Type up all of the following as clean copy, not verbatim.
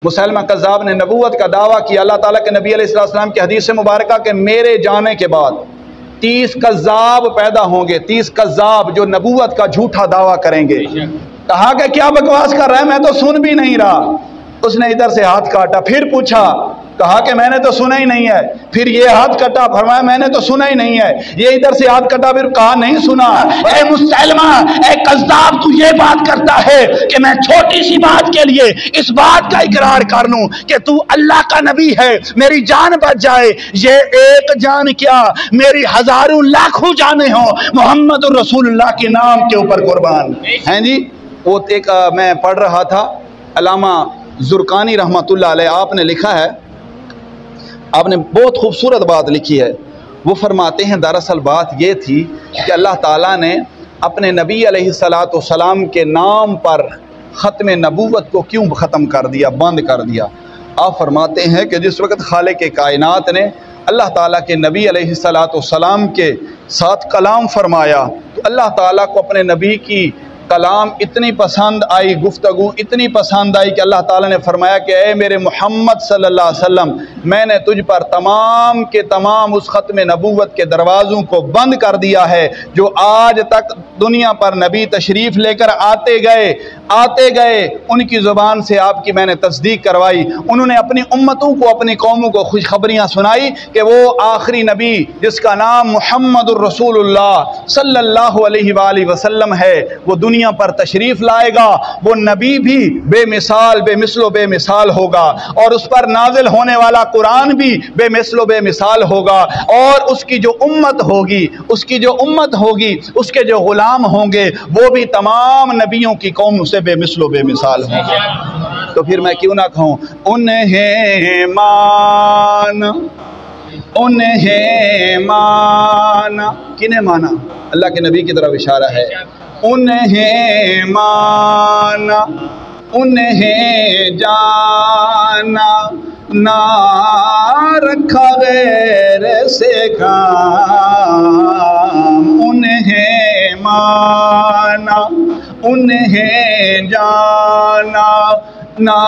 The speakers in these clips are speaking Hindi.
मुसैलमा कज़्ज़ाब ने नबूवत का दावा किया। अल्लाह ताला के नबी अलैहिस्सलाम की हदीस मुबारक के मेरे जाने के बाद 30 कज़्ज़ाब पैदा होंगे, 30 कज़्ज़ाब जो नबूवत का झूठा दावा करेंगे। कहा कि क्या बकवास कर रहा है, मैं तो सुन भी नहीं रहा। उसने इधर से हाथ काटा, फिर पूछा, कहा कि मैंने तो सुना ही नहीं है। फिर ये हाथ कटा, फरमाया मैंने तो सुना ही नहीं है। ये इधर से हाथ कटा, फिर कहा नहीं सुना। ए मुसैलमा, ए कज़्ज़ाब, तू ये बात करता है कि मैं छोटी सी बात के लिए इस बात का इकरार कर लूं कि तू अल्लाह का नबी है, मेरी जान बच जाए। ये एक जान क्या, मेरी हजारों लाखों जाने हो मोहम्मद रसूलुल्लाह के नाम के ऊपर कुर्बान हैं जी। वो एक मैं पढ़ रहा था, अल्लामा ज़ुरकानी रहमतुल्लाह अलैह, आपने लिखा है, आपने बहुत खूबसूरत बात लिखी है। वो फरमाते हैं दरअसल बात ये थी कि अल्लाह ताला ने अपने नबी अलैहिस्सलातु वस्सलाम के नाम पर ख़त्म नबूवत को क्यों ख़त्म कर दिया, बंद कर दिया। आप फरमाते हैं कि जिस वक़्त खालिक़ कायनात ने अल्लाह ताला के नबी अलैहिस्सलातु वस्सलाम के साथ कलाम फरमाया, तो अल्लाह ताला को अपने नबी की कलाम इतनी पसंद आई, गुफ्तगू इतनी पसंद आई कि अल्लाह ताला ने फरमाया कि ए मेरे मोहम्मद सल्लल्लाहु अलैहि वसल्लम, मैंने तुझ पर तमाम के तमाम उस ख़त्म नबूवत के दरवाज़ों को बंद कर दिया है जो आज तक दुनिया पर नबी तशरीफ़ लेकर आते गए उनकी ज़ुबान से आपकी मैंने तस्दीक करवाई। उन्होंने अपनी उम्मतों को, अपनी कौमों को खुशखबरियाँ सुनाई कि वो आखिरी नबी जिसका नाम मुहम्मदुर रसूलुल्लाह सल्लल्लाहु अलैहि वसल्लम है, वो दुनिया पर तशरीफ़ लाएगा। वो नबी भी बेमिसाल, बेमिसलो बेमिसाल होगा, और उस पर नाजिल होने वाला कुरान भी बेमिसलो बेमिसाल होगा, और उसकी जो उम्मत होगी, उसके जो गुलाम होंगे, वो भी तमाम नबियों की कौम से बेमिसलो बेमिसाल होगा। तो फिर मैं क्यों ना कहूँ, उन्हें माना, किन्हें माना? अल्लाह के नबी की तरफ इशारा है। उन्हें माना, उन्हें जाना, ना रखा गैर से काम। उन्हें माना, उन्हें जाना, ना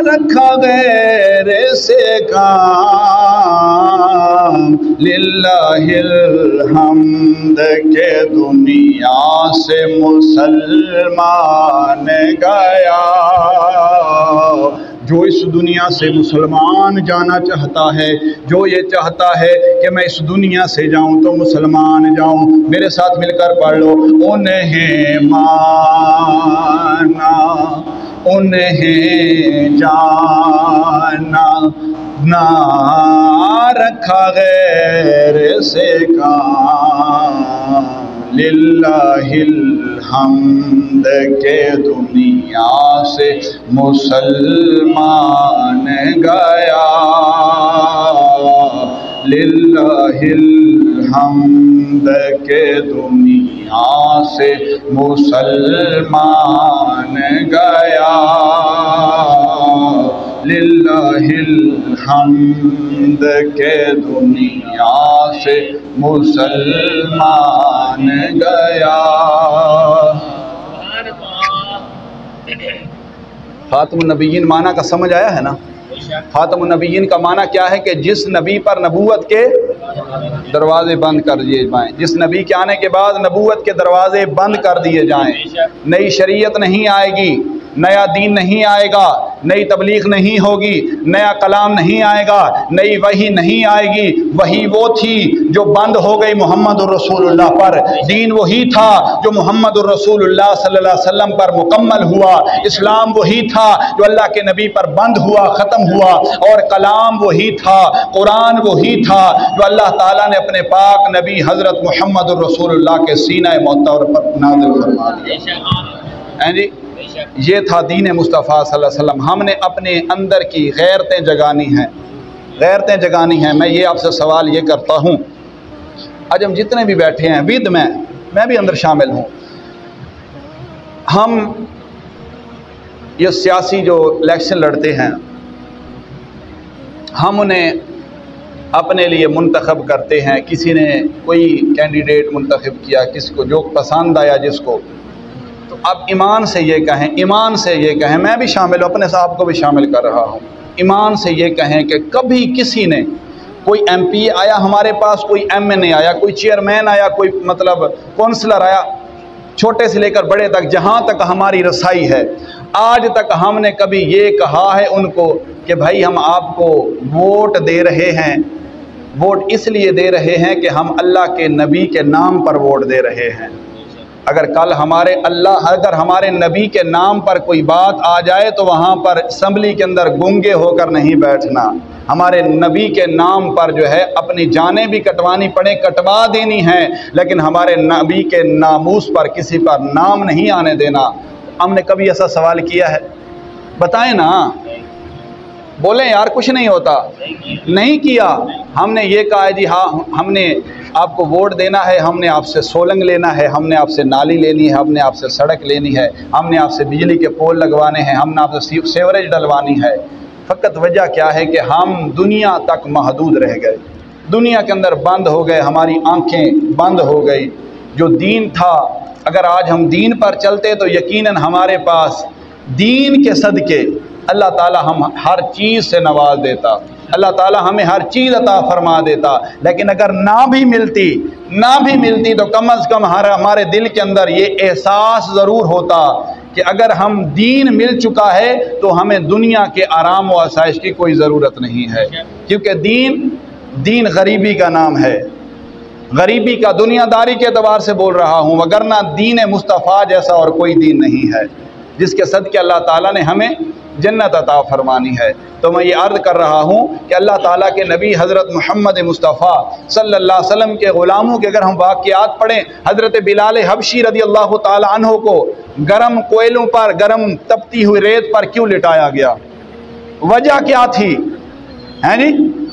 रखा गैर से काम। लिल्लाहिल हम्द के दुनिया से मुसलमान गया। जो इस दुनिया से मुसलमान जाना चाहता है, जो ये चाहता है कि मैं इस दुनिया से जाऊं तो मुसलमान जाऊं, मेरे साथ मिलकर पढ़ लो। उन्हें माना, उन्हें जाना, ना रखा गैर से काम। लिल्लाहिल हम्द के दुनिया से मुसलमान गया। लिल्लाहिल हम्द के दुनिया से मुसलमान गया। लिल्लाहिल हम्द के दुनिया से मुसलमान गया। खातमुन नबीयीन माना का समझ आया है ना? खातमुन नबीयीन का माना क्या है कि जिस नबी पर नबूवत के दरवाजे बंद कर दिए जाएं, जिस नबी के आने के बाद नबूवत के दरवाजे बंद कर दिए जाएं। नई शरीयत नहीं आएगी, नया दीन नहीं आएगा, नई तबलीग नहीं होगी, नया कलाम नहीं आएगा, नई वही नहीं आएगी। वही वो थी जो बंद हो गई मोहम्मदुर रसूलुल्लाह पर। दीन वही था जो मोहम्मदुर रसूलुल्लाह सल्लल्लाहु अलैहि वसल्लम पर मुकम्मल हुआ। इस्लाम वही था जो अल्लाह के नबी पर बंद हुआ, ख़त्म हुआ। और कलाम वही था, कुरान वही था जो अल्लाह ताला ने अपने पाक नबी हज़रत मोहम्मदुर रसूलुल्लाह के सीना मुतहर पर नाज़िल फरमा दिया। जी, ये था दीन मुस्तफ़ा सल्लल्लाहु अलैहि वसल्लम। हमने अपने अंदर की गैरतें जगानी हैं, गैरतें जगानी हैं। मैं ये आपसे सवाल ये करता हूँ, आज हम जितने भी बैठे हैं, विद मैं भी अंदर शामिल हूँ, हम ये सियासी जो इलेक्शन लड़ते हैं, हम उन्हें अपने लिए मुंतखब करते हैं। किसी ने कोई कैंडिडेट मुंतखब किया, किसी को जो पसंद आया जिसको, तो अब ईमान से ये कहें, ईमान से ये कहें, मैं भी शामिल हूँ, अपने साहब को भी शामिल कर रहा हूँ, ईमान से ये कहें कि कभी किसी ने, कोई MP आया हमारे पास, कोई MNA आया, कोई चेयरमैन आया, कोई मतलब काउंसलर आया, छोटे से लेकर बड़े तक, जहाँ तक हमारी रसाई है, आज तक हमने कभी ये कहा है उनको कि भाई हम आपको वोट दे रहे हैं, वोट इसलिए दे रहे हैं कि हम अल्लाह के नबी के नाम पर वोट दे रहे हैं। अगर कल अगर हमारे नबी के नाम पर कोई बात आ जाए तो वहाँ पर असम्बली के अंदर गूंगे होकर नहीं बैठना। हमारे नबी के नाम पर जो है अपनी जानें भी कटवानी पड़े कटवा देनी है, लेकिन हमारे नबी के नामूस पर किसी पर नाम नहीं आने देना। हमने कभी ऐसा सवाल किया है? बताएं ना, बोलें यार, कुछ नहीं होता। नहीं किया। हमने ये कहा है जी हाँ हमने आपको वोट देना है, हमने आपसे सोलंग लेना है, हमने आपसे नाली लेनी है, हमने आपसे सड़क लेनी है, हमने आपसे बिजली के पोल लगवाने हैं, हमने आपसे सेवरेज डलवानी है। फ़कत वजह क्या है कि हम दुनिया तक महदूद रह गए, दुनिया के अंदर बंद हो गए, हमारी आंखें बंद हो गई। जो दीन था, अगर आज हम दीन पर चलते तो यकीनन हमारे पास दीन के सदके अल्लाह ताला हम हर चीज़ से नवाज देता, अल्लाह ताला हमें हर चीज़ अता फरमा देता। लेकिन अगर ना भी मिलती तो कम अज़ कम हमारे दिल के अंदर ये एहसास ज़रूर होता कि अगर हम दीन मिल चुका है तो हमें दुनिया के आराम व आसाइश की कोई ज़रूरत नहीं है, क्योंकि दीन गरीबी का नाम है, गरीबी का, दुनियादारी के एतबार से बोल रहा हूँ, वगरना दीन मुस्तफ़ा जैसा और कोई दीन नहीं है जिसके सदके अल्लाह ताला ने हमें जन्नत अता फरमानी है। तो मैं ये अर्ज़ कर रहा हूँ कि अल्लाह ताला के नबी हज़रत मोहम्मद मुस्तफ़ा सल्लल्लाहु अलैहि वसल्लम के ग़ुलामों के अगर हम वाक़ियात पढ़ें, हज़रत बिलाल हबशी रज़ियल्लाहु ताला अन्हु को गर्म कोयलों पर, गर्म तपती हुई रेत पर क्यों लिटाया गया? वजह क्या थी? है नी,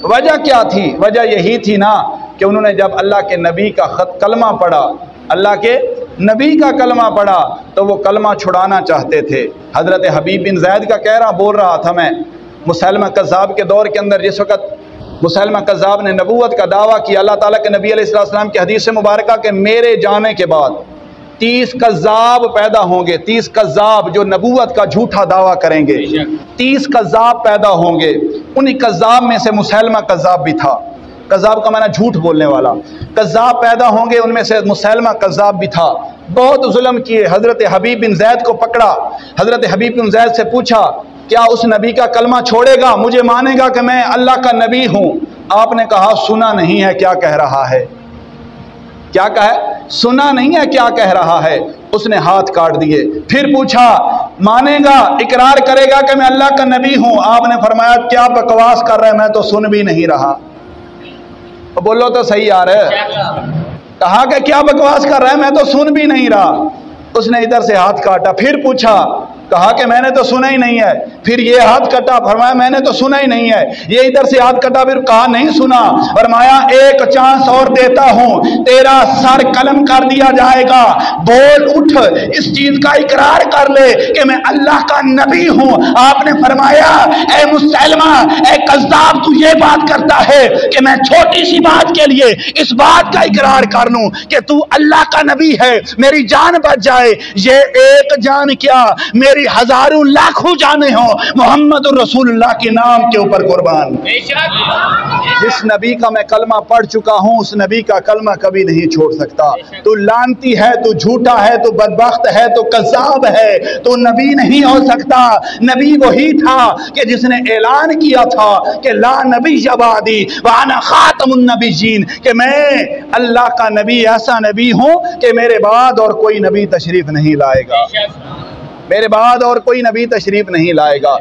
वजह क्या थी? वजह यही थी ना कि उन्होंने जब अल्लाह के नबी का ख़त कलमा पढ़ा, अल्लाह के नबी का कलमा पढ़ा, तो वो कलमा छुड़ाना चाहते थे। हज़रत हबीब बिन ज़ैद का कहरा बोल रहा था मैं, मुसैलमा कज़्ज़ाब के दौर के अंदर जिस वक़्त मुसैलमा कज़्ज़ाब ने नबूवत का दावा किया, अल्लाह ताला के नबी अलैहिस्सलाम की हदीस मुबारका के मेरे जाने के बाद 30 कज़्ज़ाब पैदा होंगे, 30 कज़्ज़ाब जो नबूवत का झूठा दावा करेंगे, 30 कज़्ज़ाब पैदा होंगे। उन्हीं कज़्ज़ाब में से मुसैलमा कज़्ज़ाब भी था। कज़्ज़ाब का माना झूठ बोलने वाला। कज़्ज़ाब पैदा होंगे, उनमें से मुसैलमा कज़्ज़ाब भी था। बहुत जुल्म किए, हज़रत हबीब बिन ज़ैद को पकड़ा, हज़रत हबीब बिन ज़ैद से पूछा क्या उस नबी का कलमा छोड़ेगा, मुझे मानेगा कि मैं अल्लाह का नबी हूँ? आपने कहा सुना नहीं है क्या कह रहा है, क्या कहा? सुना नहीं है क्या कह रहा है। उसने हाथ काट दिए। फिर पूछा मानेगा, इकरार करेगा कि मैं अल्लाह का नबी हूँ? आपने फरमाया क्या बकवास कर रहा है, मैं तो सुन भी नहीं रहा। तो बोलो तो सही यार है। कहा कि क्या बकवास कर रहा है, मैं तो सुन भी नहीं रहा। उसने इधर से हाथ काटा। फिर पूछा, कहा कि मैंने तो सुना ही नहीं है। फिर ये हाथ कटा, फरमाया मैंने तो सुना ही नहीं है। ये इधर से हाथ कटा, फिर कहा नहीं सुना। फरमाया एक चांस और देता हूं, तेरा सर कलम कर दिया जाएगा। बोल उठ, इस चीज का इकरार कर ले कि मैं अल्लाह का नबी हूं। आपने फरमाया ए मुसलमा, ए कज़्ज़ाब, तू ये बात करता है कि मैं छोटी सी बात के लिए इस बात का इकरार कर लूं कि तू अल्लाह का नबी है, मेरी जान बच जाए। ये एक जान क्या, मेरी हजारों लाखों जाने हो मोहम्मद रसूलुल्लाह के नाम के ऊपर कुर्बान। जिस नबी का मैं कलमा पढ़ चुका हूं, उस नबी का कलमा कभी नहीं छोड़ सकता। तू लानती है, तू झूठा है, तू बदबख्त है, तू कज़्ज़ाब है, तू नबी नहीं हो सकता। नबी वही था कि जिसने ऐलान किया था कि ला नबी बादी व अना खातमुन नबिय्यीन, कि मैं अल्लाह का नबी, ऐसा नबी हूं कि मेरे बाद और कोई नबी तशरीफ नहीं लाएगा, मेरे बाद और कोई नबी तशरीफ नहीं लाएगा।